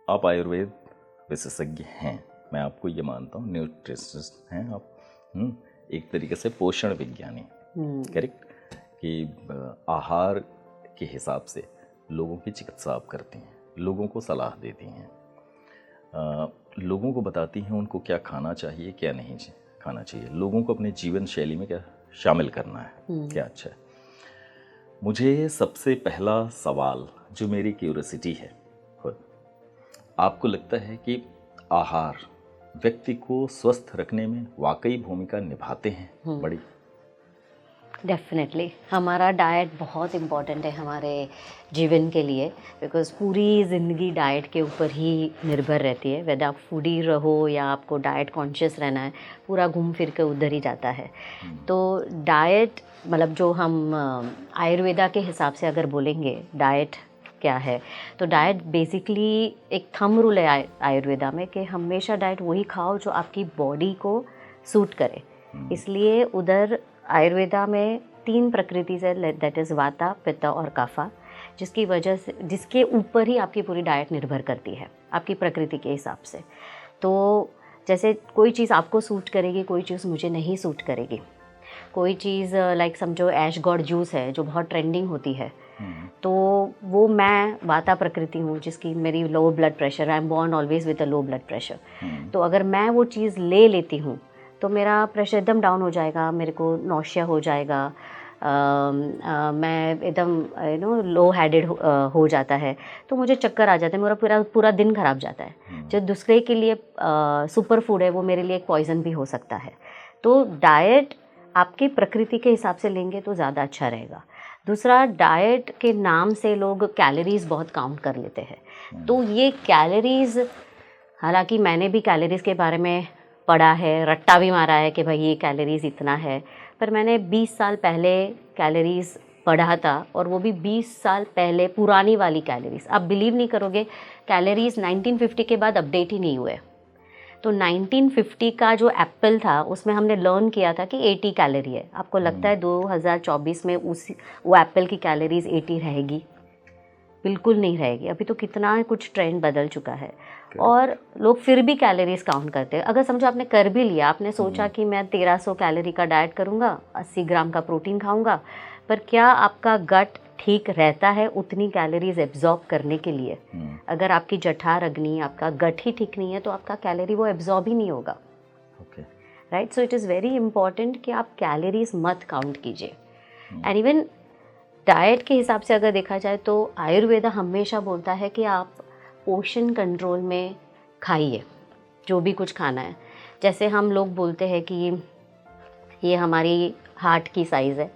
आप आयुर्वेद विशेषज्ञ हैं, मैं आपको ये मानता हूँ, न्यूट्रिशनिस्ट हैं आप, एक तरीके से पोषण विज्ञानी, करेक्ट, कि आहार के हिसाब से लोगों की चिकित्सा आप करती हैं, लोगों को सलाह देती हैं, लोगों को बताती हैं उनको क्या खाना चाहिए क्या नहीं खाना चाहिए, लोगों को अपने जीवन शैली में क्या शामिल करना है, क्या अच्छा है। मुझे सबसे पहला सवाल जो मेरी क्यूरियोसिटी है, खुद आपको लगता है कि आहार व्यक्ति को स्वस्थ रखने में वाकई भूमिका निभाते हैं बड़ी? डेफिनेटली हमारा डाइट बहुत इम्पॉर्टेंट है हमारे जीवन के लिए, बिकॉज पूरी ज़िंदगी डाइट के ऊपर ही निर्भर रहती है। वैसे आप फूडी रहो या आपको डाइट कॉन्शियस रहना है, पूरा घूम फिर के उधर ही जाता है। तो डाइट मतलब जो हम आयुर्वेदा के हिसाब से अगर बोलेंगे डाइट क्या है, तो डाइट बेसिकली एक थंब रूल है आयुर्वेदा में कि हमेशा डाइट वही खाओ जो आपकी बॉडी को सूट करे। इसलिए उधर आयुर्वेदा में 3 प्रकृति से, दैट इज़ वाता, पित्त और कफा, जिसकी वजह से जिसके ऊपर ही आपकी पूरी डाइट निर्भर करती है आपकी प्रकृति के हिसाब से। तो जैसे कोई चीज़ आपको सूट करेगी, कोई चीज़ मुझे नहीं सूट करेगी। कोई चीज़ लाइक समझो ऐश गॉड जूस है जो बहुत ट्रेंडिंग होती है, तो वो मैं वाता प्रकृति हूँ जिसकी मेरी low blood pressure, I am born always with a low blood pressure. तो अगर मैं वो चीज़ ले लेती हूँ तो मेरा प्रेशर एकदम डाउन हो जाएगा, मेरे को नौशिया हो जाएगा, मैं एकदम लो हेडेड हो जाता है, तो मुझे चक्कर आ जाता है, मेरा पूरा दिन खराब जाता है। जो दूसरे के लिए सुपर फूड है वो मेरे लिए एक पॉइजन भी हो सकता है। तो डाइट आपकी प्रकृति के हिसाब से लेंगे तो ज़्यादा अच्छा रहेगा। दूसरा, डाइट के नाम से लोग कैलोरीज बहुत काउंट कर लेते हैं। तो ये कैलोरीज, हालांकि मैंने भी कैलोरीज के बारे में पढ़ा है, रट्टा भी मारा है कि भाई ये कैलोरीज इतना है, पर मैंने 20 साल पहले कैलोरीज पढ़ा था, और वो भी 20 साल पहले पुरानी वाली कैलोरीज। आप बिलीव नहीं करोगे, कैलोरीज 1950 के बाद अपडेट ही नहीं हुए। तो 1950 का जो एप्पल था उसमें हमने लर्न किया था कि 80 कैलोरी है। आपको लगता है 2024 में वो एप्पल की कैलोरीज 80 रहेगी? बिल्कुल नहीं रहेगी। अभी तो कितना कुछ ट्रेंड बदल चुका है, और लोग फिर भी कैलोरीज काउंट करते हैं। अगर समझो आपने कर भी लिया, आपने सोचा कि मैं 1300 कैलोरी का डाइट करूँगा, 80 ग्राम का प्रोटीन खाऊँगा, पर क्या आपका गट ठीक रहता है उतनी कैलोरीज एब्जॉर्ब करने के लिए? अगर आपकी जठर अग्नि, आपका गट ही ठीक नहीं है तो आपका कैलोरी वो एब्जॉर्ब ही नहीं होगा, right? So it is very important कि आप कैलोरीज मत काउंट कीजिए। एंड इवन डाइट के हिसाब से अगर देखा जाए तो आयुर्वेदा हमेशा बोलता है कि आप पोषण कंट्रोल में खाइए जो भी कुछ खाना है। जैसे हम लोग बोलते हैं कि ये हमारी हार्ट की साइज़ है,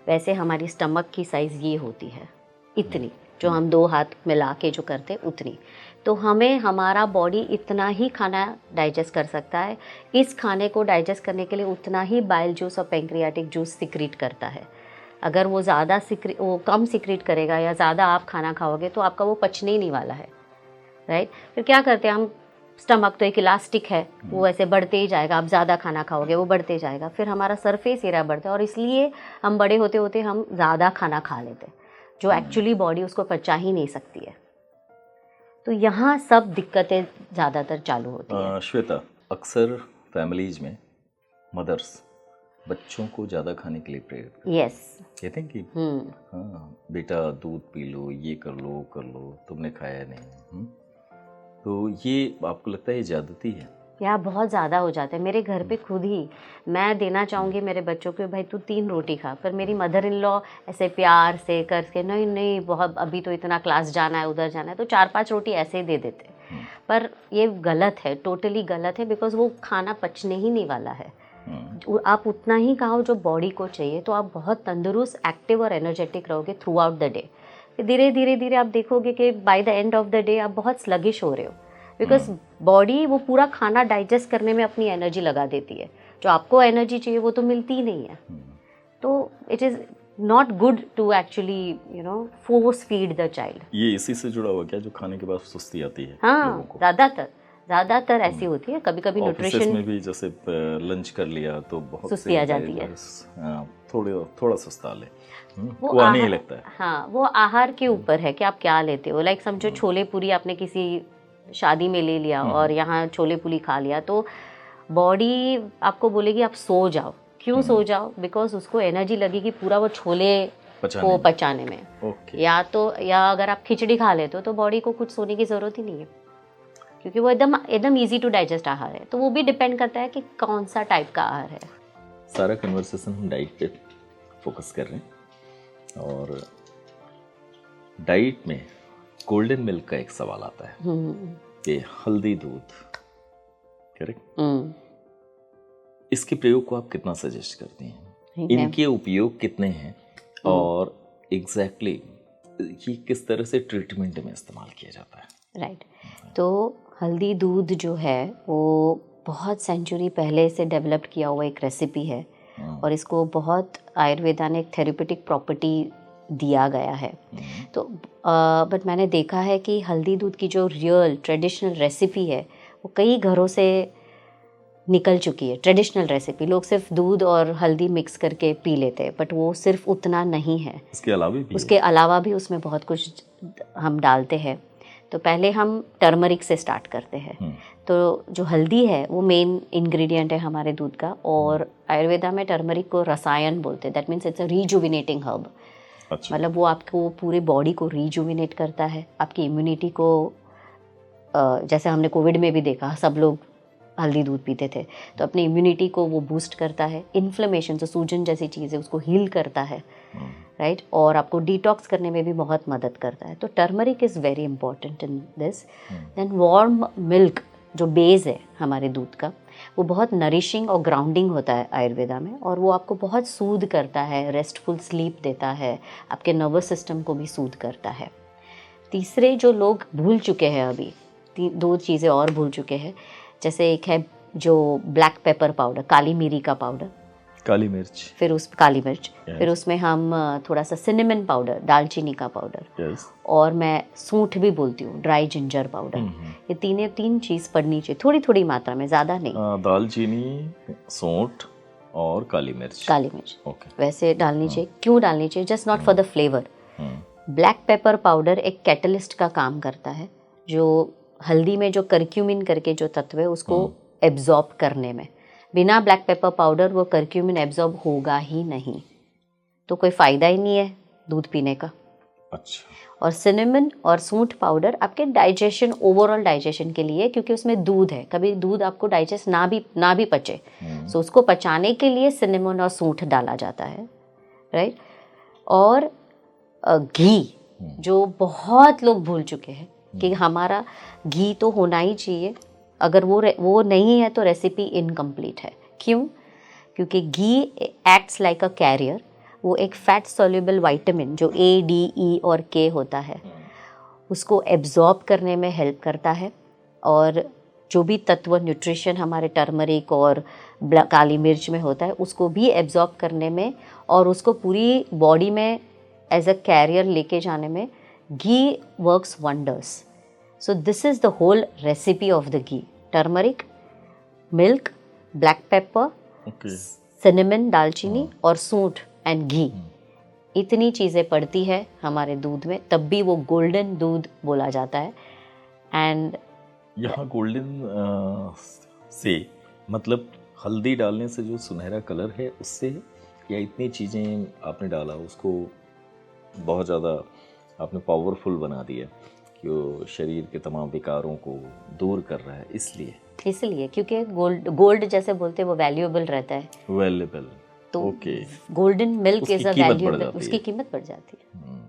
वैसे हमारी स्टमक की साइज़ ये होती है, इतनी, जो हम 2 हाथ मिला के जो करते उतनी। तो हमें हमारा बॉडी इतना ही खाना डाइजेस्ट कर सकता है। इस खाने को डाइजेस्ट करने के लिए उतना ही बाइल जूस और पैंक्रियाटिक जूस सिक्रीट करता है। अगर वो ज़्यादा वो कम सिक्रीट करेगा या ज़्यादा आप खाना खाओगे तो आपका वो पचने ही नहीं वाला है, राइट? फिर क्या करते हैं हम, स्टमक तो एक इलास्टिक है, वो ऐसे बढ़ते ही जाएगा। आप ज़्यादा खाना खाओगे वो बढ़ते जाएगा, फिर हमारा सरफेस एरिया बढ़ता है, और इसलिए हम बड़े होते होते हम ज़्यादा खाना खा लेते हैं जो एक्चुअली बॉडी उसको पचा ही नहीं सकती है। तो यहाँ सब दिक्कतें ज़्यादातर चालू होती हैं। श्वेता, अक्सर फैमिलीज में मदर्स बच्चों को ज़्यादा खाने के लिए प्रेरित कहते हैं कि हाँ बेटा दूध पी लो, ये कर लो, तुमने खाया नहीं। तो ये आपको लगता है ये ज़्यादती है? या बहुत ज़्यादा हो जाता है। मेरे घर पे खुद ही मैं देना चाहूँगी मेरे बच्चों को, भाई तू 3 रोटी खा, पर मेरी मदर इन लॉ ऐसे प्यार से करके नहीं बहुत, अभी तो इतना क्लास जाना है, उधर जाना है, तो 4-5 रोटी ऐसे ही दे देते। पर ये गलत है, टोटली गलत है, बिकॉज वो खाना पचने ही नहीं वाला है। आप उतना ही खाओ जो बॉडी को चाहिए, तो आप बहुत तंदुरुस्त, एक्टिव और एनर्जेटिक रहोगे थ्रू आउट द डे। धीरे धीरे आप देखोगे कि by the end of the day आप बहुत स्लगिश हो रहे हो, बिकॉज बॉडी वो पूरा खाना डाइजेस्ट करने में अपनी एनर्जी लगा देती है। जो आपको एनर्जी चाहिए वो तो मिलती ही नहीं है। तो it is not good to actually force feed the child. ये इसी से जुड़ा हुआ क्या, जो खाने के बाद सुस्ती आती है? हाँ, ज़्यादातर ऐसी होती है। कभी कभी न्यूट्रिशन में भी जैसे लंच कर लिया तो बहुत सुस्ती आ जाती है, थोड़ा सुस्ता ले, वो आने ही लगता है। हाँ, वो आहार के ऊपर है कि आप क्या लेते हो। लाइक समझो छोले पूरी आपने किसी शादी में ले लिया और यहाँ छोले पूरी खा लिया तो बॉडी आपको बोलेगी आप सो जाओ। क्यों सो जाओ? बिकॉज उसको एनर्जी लगेगी पूरा वो छोले को पचाने में। या अगर आप खिचड़ी खा लेते हो तो बॉडी को कुछ सोने की ज़रूरत ही नहीं है, क्योंकि वो एकदम ईजी टू डाइजेस्ट आहार है। तो वो भी डिपेंड करता है कि कौन सा टाइप का आहार है। सारा कन्वर्सेशन हम डाइट पे फोकस कर रहे हैं और डाइट में गोल्डन मिल्क का एक सवाल आता है कि हल्दी दूध, करेक्ट, इसके प्रयोग को आप कितना सजेस्ट करती हैं? इनके उपयोग कितने हैं और एग्जैक्टली ये किस तरह से ट्रीटमेंट में इस्तेमाल किया जाता है? राइट। तो हल्दी दूध जो है वो बहुत सेंचुरी पहले से डेवलप किया हुआ एक रेसिपी है और इसको बहुत आयुर्वेदा ने एक थेरेप्यूटिक प्रॉपर्टी दिया गया है। तो बट मैंने देखा है कि हल्दी दूध की जो रियल ट्रेडिशनल रेसिपी है वो कई घरों से निकल चुकी है। ट्रेडिशनल रेसिपी लोग सिर्फ दूध और हल्दी मिक्स करके पी लेते हैं, बट वो सिर्फ उतना नहीं है, उसके अलावा भी उसमें बहुत कुछ हम डालते हैं। तो पहले हम टर्मरिक से स्टार्ट करते हैं। तो जो हल्दी है वो मेन इंग्रेडिएंट है हमारे दूध का, और आयुर्वेदा में टर्मरिक को रसायन बोलते हैं। That means it's a rejuvenating herb. अच्छा। मतलब वो आपको पूरे बॉडी को रीजुविनेट करता है, आपकी इम्यूनिटी को, जैसे हमने कोविड में भी देखा सब लोग हल्दी दूध पीते थे, तो अपनी इम्यूनिटी को वो बूस्ट करता है। इन्फ्लेमेशन, जो सूजन जैसी चीज़ है उसको हील करता है, राइट, और आपको डिटॉक्स करने में भी बहुत मदद करता है। तो turmeric is very important in this. Then warm milk जो बेस है हमारे दूध का, वो बहुत नरिशिंग और ग्राउंडिंग होता है आयुर्वेदा में, और वो आपको बहुत सूद करता है, रेस्टफुल स्लीप देता है, आपके नर्वस सिस्टम को भी सूद करता है। तीसरे जो लोग भूल चुके हैं अभी, दो चीज़ें और भूल चुके हैं। जैसे एक है जो ब्लैक पेपर पाउडर, काली मिरी का पाउडर, काली मिर्च, काली मिर्च, फिर उसमें हम थोड़ा सा सिनेमन पाउडर, दालचीनी का पाउडर, और मैं सूंठ भी बोलती हूँ, ड्राई जिंजर पाउडर। ये तीन चीज़ पड़नी चाहिए थोड़ी थोड़ी मात्रा में, ज़्यादा नहीं। दालचीनी, सूंठ और काली मिर्च। वैसे डालनी चाहिए। क्यों डालनी चाहिए? Just not for the flavour. Black pepper powder एक कैटलिस्ट का काम करता है, जो हल्दी में जो करक्यूमिन करके जो तत्व है उसको एब्जॉर्ब करने में। बिना ब्लैक पेपर पाउडर वो करक्यूमिन एब्जॉर्ब होगा ही नहीं, तो कोई फ़ायदा ही नहीं है दूध पीने का। अच्छा। और सिनेमन और सूंठ पाउडर आपके डाइजेशन, ओवरऑल डाइजेशन के लिए, क्योंकि उसमें दूध है, कभी दूध आपको डाइजेस्ट ना भी पचे, सो उसको पचाने के लिए सिनेमन और सूंठ डाला जाता है, राइट। और घी, जो बहुत लोग भूल चुके हैं कि हमारा घी तो होना ही चाहिए, अगर वो नहीं है तो रेसिपी इनकम्प्लीट है। क्यों? क्योंकि घी एक्ट्स लाइक अ कैरियर। वो एक फैट सॉल्युबल विटामिन जो A, D, E और K होता है, उसको एब्जॉर्ब करने में हेल्प करता है, और जो भी तत्व न्यूट्रिशन हमारे टर्मरिक और काली मिर्च में होता है उसको भी एब्जॉर्ब करने में, और उसको पूरी बॉडी में एज अ कैरियर लेके जाने में ghee works wonders. So this is the whole recipe of the ghee: turmeric, milk, black pepper, cinnamon, दालचीनी और सूंठ एंड घी। इतनी चीज़ें पड़ती है हमारे दूध में, तब भी वो गोल्डन दूध बोला जाता है। एंड यहाँ गोल्डन से मतलब हल्दी डालने से जो सुनहरा कलर है उससे, या इतनी चीज़ें आपने डाला उसको बहुत ज़्यादा आपने पावरफुल बना दिया कि वो शरीर के तमाम विकारों को दूर कर रहा है, इसलिए क्योंकि गोल्ड जैसे बोलते हैं वो वैल्यूएबल रहता है, वैल्यूएबल, तो golden milk is a valuable, उसकी कीमत बढ़ जाती है।